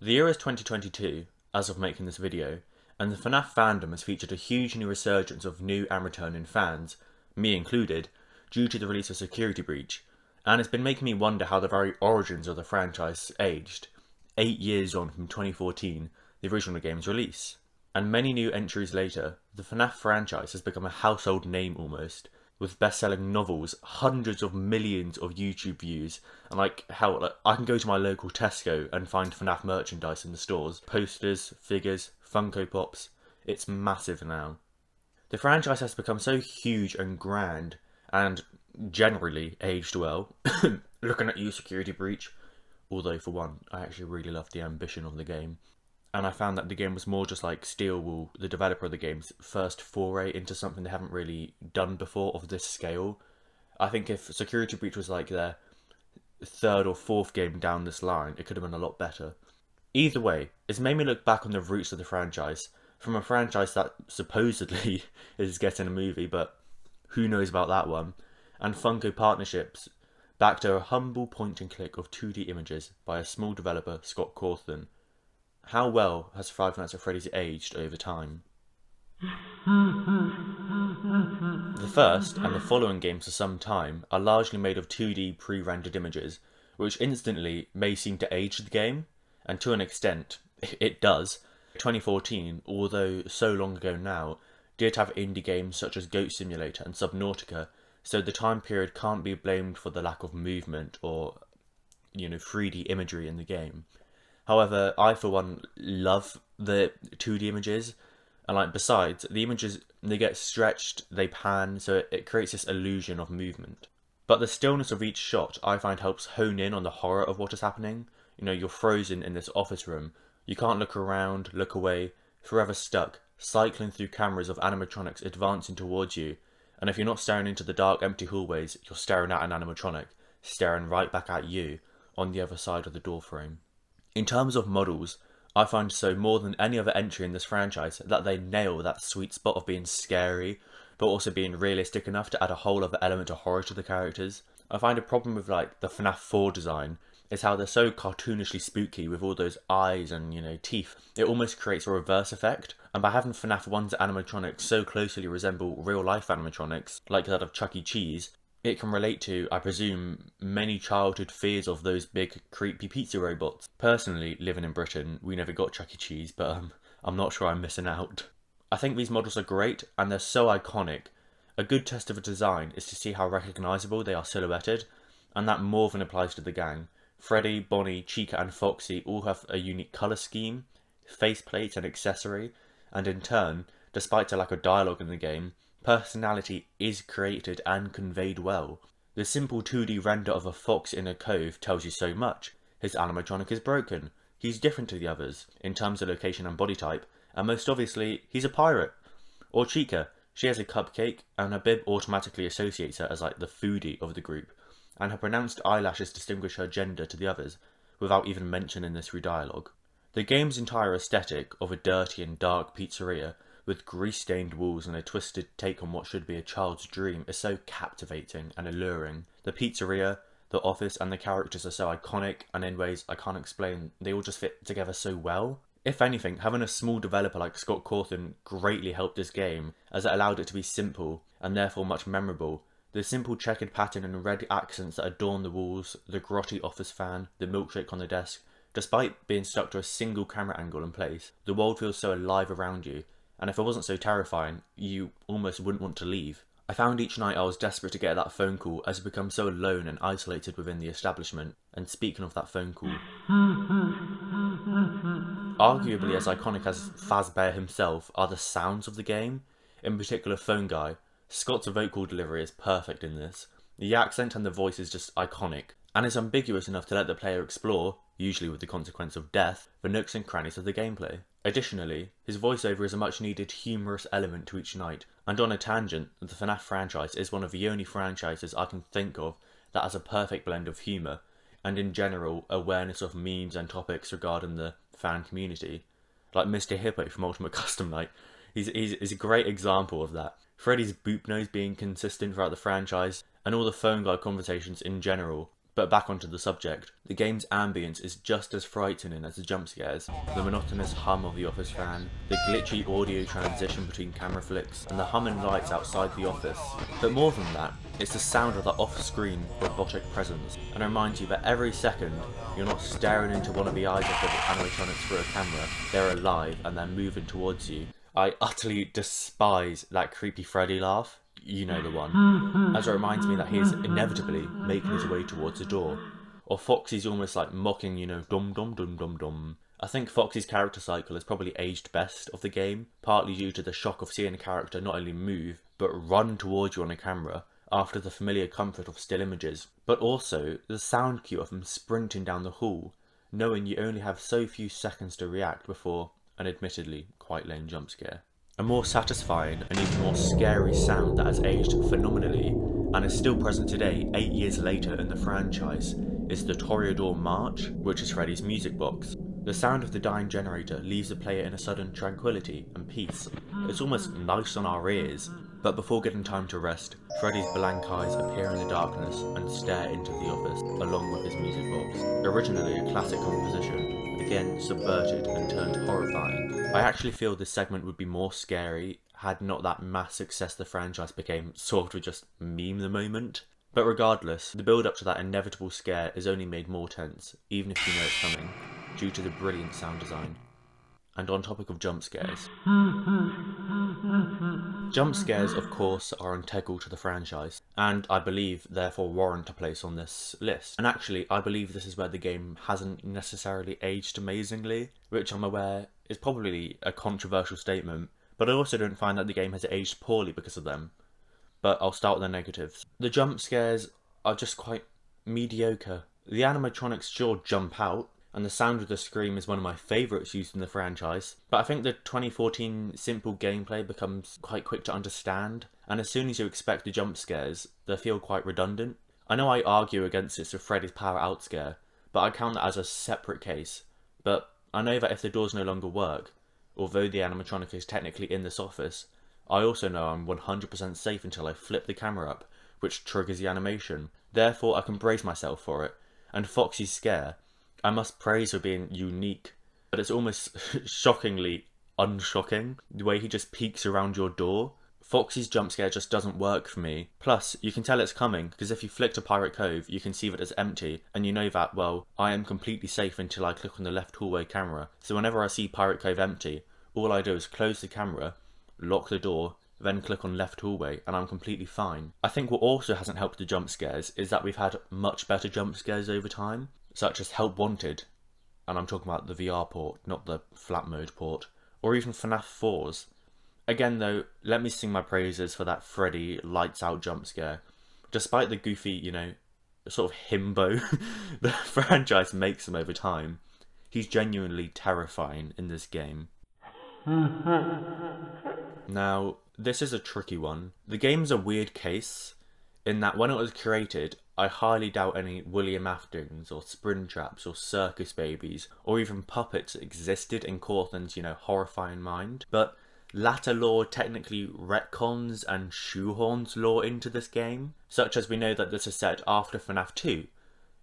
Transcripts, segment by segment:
The year is 2022, as of making this video, and the Fnaf fandom has featured a huge new resurgence of new and returning fans, me included, due to the release of Security Breach, and it's been making me wonder how the very origins of the franchise aged, 8 years on from 2014, the original game's release. And many new entries later, the Fnaf franchise has become a household name almost, with best-selling novels, hundreds of millions of YouTube views, and I can go to my local Tesco and find Fnaf merchandise in the stores, posters, figures, Funko Pops. It's massive now. The franchise has become so huge and grand, and generally aged well. Looking at you, Security Breach. Although, for one, I actually really loved the ambition of the game. And I found that the game was more just like Steelwool, the developer of the game's first foray into something they haven't really done before of this scale. I think if Security Breach was like their third or fourth game down this line, it could have been a lot better. Either way, it's made me look back on the roots of the franchise, from a franchise that supposedly is getting a movie, but who knows about that one, and Funko partnerships, back to a humble point and click of 2D images by a small developer, Scott Cawthon. How well has Five Nights at Freddy's aged over time? The first and the following games for some time are largely made of 2D pre-rendered images, which instantly may seem to age the game, and to an extent, it does. 2014, although so long ago now, did have indie games such as Goat Simulator and Subnautica, so the time period can't be blamed for the lack of movement or, 3D imagery in the game. However, I for one love the 2D images, and besides, the images, they get stretched, they pan, so it creates this illusion of movement. But the stillness of each shot I find helps hone in on the horror of what is happening. You're frozen in this office room, you can't look around, look away, forever stuck, cycling through cameras of animatronics advancing towards you, and if you're not staring into the dark empty hallways, you're staring at an animatronic, staring right back at you, on the other side of the doorframe. In terms of models, I find so more than any other entry in this franchise that they nail that sweet spot of being scary, but also being realistic enough to add a whole other element of horror to the characters. I find a problem with the FNAF 4 design is how they're so cartoonishly spooky with all those eyes and, teeth. It almost creates a reverse effect, and by having FNAF 1's animatronics so closely resemble real-life animatronics, like that of Chuck E. Cheese, it can relate to, I presume, many childhood fears of those big, creepy pizza robots. Personally, living in Britain, we never got Chuck E. Cheese, but I'm not sure I'm missing out. I think these models are great, and they're so iconic. A good test of a design is to see how recognisable they are silhouetted, and that more than applies to the gang. Freddy, Bonnie, Chica and Foxy all have a unique colour scheme, faceplate and accessory, and in turn, despite a lack of dialogue in the game, personality is created and conveyed well. The simple 2D render of a fox in a cove tells you so much. His animatronic is broken. He's different to the others, in terms of location and body type, and most obviously, he's a pirate. Or Chica, she has a cupcake, and her bib automatically associates her as the foodie of the group, and her pronounced eyelashes distinguish her gender to the others, without even mentioning this through dialogue. The game's entire aesthetic of a dirty and dark pizzeria, with grease-stained walls and a twisted take on what should be a child's dream, is so captivating and alluring. The pizzeria, the office, and the characters are so iconic, and in ways I can't explain, they all just fit together so well. If anything, having a small developer like Scott Cawthon greatly helped this game, as it allowed it to be simple, and therefore much memorable. The simple checkered pattern and red accents that adorn the walls, the grotty office fan, the milkshake on the desk, despite being stuck to a single camera angle in place, the world feels so alive around you, and if it wasn't so terrifying, you almost wouldn't want to leave. I found each night I was desperate to get that phone call as I become so alone and isolated within the establishment. And speaking of that phone call, arguably as iconic as Fazbear himself are the sounds of the game, in particular Phone Guy. Scott's vocal delivery is perfect in this. The accent and the voice is just iconic, and is ambiguous enough to let the player explore, usually with the consequence of death, the nooks and crannies of the gameplay. Additionally, his voiceover is a much needed humorous element to each night, and on a tangent, the FNAF franchise is one of the only franchises I can think of that has a perfect blend of humour, and in general, awareness of memes and topics regarding the fan community. Like Mr. Hippo from Ultimate Custom Night, he's a great example of that. Freddy's boop nose being consistent throughout the franchise, and all the phone guy conversations in general, But back onto the subject, the game's ambience is just as frightening as the jump scares. The monotonous hum of the office fan, the glitchy audio transition between camera flicks, and the humming lights outside the office. But more than that, it's the sound of that off-screen robotic presence, and reminds you that every second you're not staring into one of the eyes of the animatronics through a camera, they're alive and they're moving towards you. I utterly despise that creepy Freddy laugh. You know the one. As it reminds me that he is inevitably making his way towards the door. Or Foxy's almost like mocking, dum dum dum dum dum. I think Foxy's character cycle is probably aged best of the game, partly due to the shock of seeing a character not only move, but run towards you on a camera, after the familiar comfort of still images. But also, the sound cue of him sprinting down the hall, knowing you only have so few seconds to react before an admittedly quite lame jump scare. A more satisfying and even more scary sound that has aged phenomenally and is still present today, 8 years later in the franchise, is the Toreador March, which is Freddy's music box. The sound of the dying generator leaves the player in a sudden tranquility and peace. It's almost nice on our ears. But before getting time to rest, Freddy's blank eyes appear in the darkness and stare into the office, along with his music box. Originally a classic composition, again subverted and turned horrifying. I actually feel this segment would be more scary had not that mass success the franchise became sort of just meme the moment. But regardless, the build up to that inevitable scare is only made more tense, even if you know it's coming, due to the brilliant sound design. And on topic of jump scares. Jump scares, of course, are integral to the franchise, and I believe therefore warrant a place on this list. And actually, I believe this is where the game hasn't necessarily aged amazingly, which I'm aware is probably a controversial statement, but I also don't find that the game has aged poorly because of them. But I'll start with the negatives. The jump scares are just quite mediocre. The animatronics sure jump out, and the sound of the scream is one of my favourites used in the franchise, but I think the 2014 simple gameplay becomes quite quick to understand, and as soon as you expect the jump scares, they feel quite redundant. I know I argue against this with Freddy's power out scare, but I count that as a separate case. But I know that if the doors no longer work, although the animatronic is technically in this office, I also know I'm 100% safe until I flip the camera up, which triggers the animation. Therefore I can brace myself for it, and Foxy's scare, I must praise for being unique, but it's almost shockingly unshocking, the way he just peeks around your door. Foxy's jump scare just doesn't work for me. Plus, you can tell it's coming, because if you flick to Pirate Cove, you can see that it's empty, and you know that, well, I am completely safe until I click on the left hallway camera. So whenever I see Pirate Cove empty, all I do is close the camera, lock the door, then click on left hallway, and I'm completely fine. I think what also hasn't helped the jump scares is that we've had much better jump scares over time, such as Help Wanted, and I'm talking about the VR port, not the flat mode port, or even Fnaf 4's. Again though, let me sing my praises for that Freddy lights out jump scare. Despite the goofy, sort of himbo the franchise makes him over time, he's genuinely terrifying in this game. Now, this is a tricky one. The game's a weird case, in that when it was created, I highly doubt any William Aftings or Springtraps or Circus Babies or even puppets existed in Cortland's, horrifying mind. But latter lore technically retcons and shoehorns lore into this game, such as we know that this is set after FNAF 2,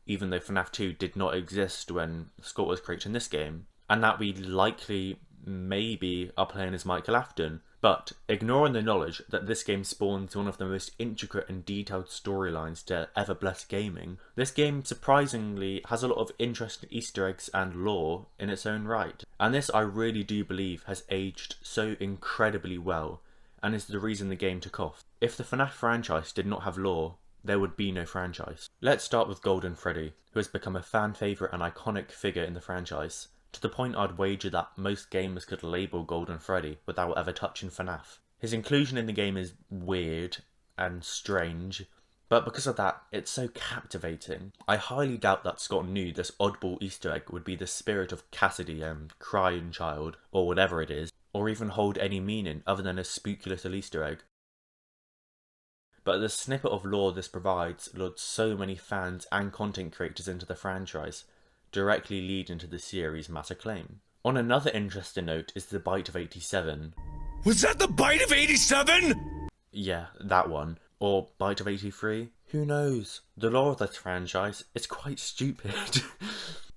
even though FNAF 2 did not exist when Scott was created in this game, and that we likely, maybe, are playing as Michael Afton. But, ignoring the knowledge that this game spawns one of the most intricate and detailed storylines to ever bless gaming, this game surprisingly has a lot of interesting Easter eggs and lore in its own right. And this I really do believe has aged so incredibly well, and is the reason the game took off. If the FNAF franchise did not have lore, there would be no franchise. Let's start with Golden Freddy, who has become a fan favourite and iconic figure in the franchise, to the point I'd wager that most gamers could label Golden Freddy without ever touching FNAF. His inclusion in the game is weird and strange, but because of that, it's so captivating. I highly doubt that Scott knew this oddball Easter egg would be the spirit of Cassidy and Crying Child, or whatever it is, or even hold any meaning other than a spooky little Easter egg. But the snippet of lore this provides lured so many fans and content creators into the franchise, directly leading to the series' mass acclaim. On another interesting note is the Bite of 87. Was that the Bite of 87? Yeah, that one. Or Bite of 83. Who knows? The lore of this franchise is quite stupid.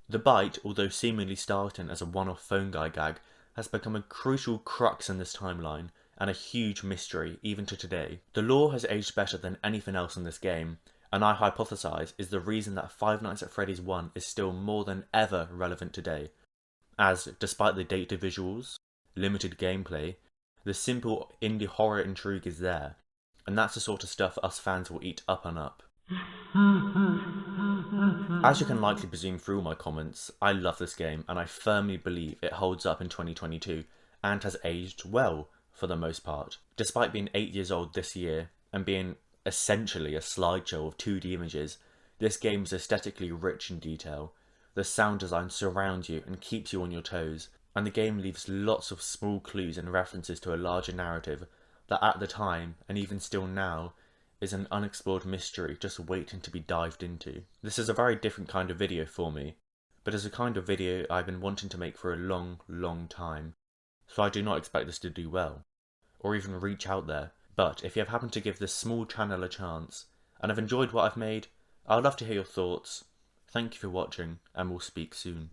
The bite, although seemingly starting as a one-off phone guy gag, has become a crucial crux in this timeline, and a huge mystery even to today. The lore has aged better than anything else in this game, and I hypothesize is the reason that Five Nights at Freddy's 1 is still more than ever relevant today, as despite the dated visuals, limited gameplay, the simple indie horror intrigue is there, and that's the sort of stuff us fans will eat up and up. As you can likely presume through my comments, I love this game and I firmly believe it holds up in 2022 and has aged well for the most part. Despite being 8 years old this year and being essentially a slideshow of 2D images, this game is aesthetically rich in detail. The sound design surrounds you and keeps you on your toes, and the game leaves lots of small clues and references to a larger narrative that at the time, and even still now, is an unexplored mystery just waiting to be dived into. This is a very different kind of video for me, but it's a kind of video I've been wanting to make for a long time, so I do not expect this to do well, or even reach out there. But if you have happened to give this small channel a chance, and have enjoyed what I've made, I'd love to hear your thoughts. Thank you for watching, and we'll speak soon.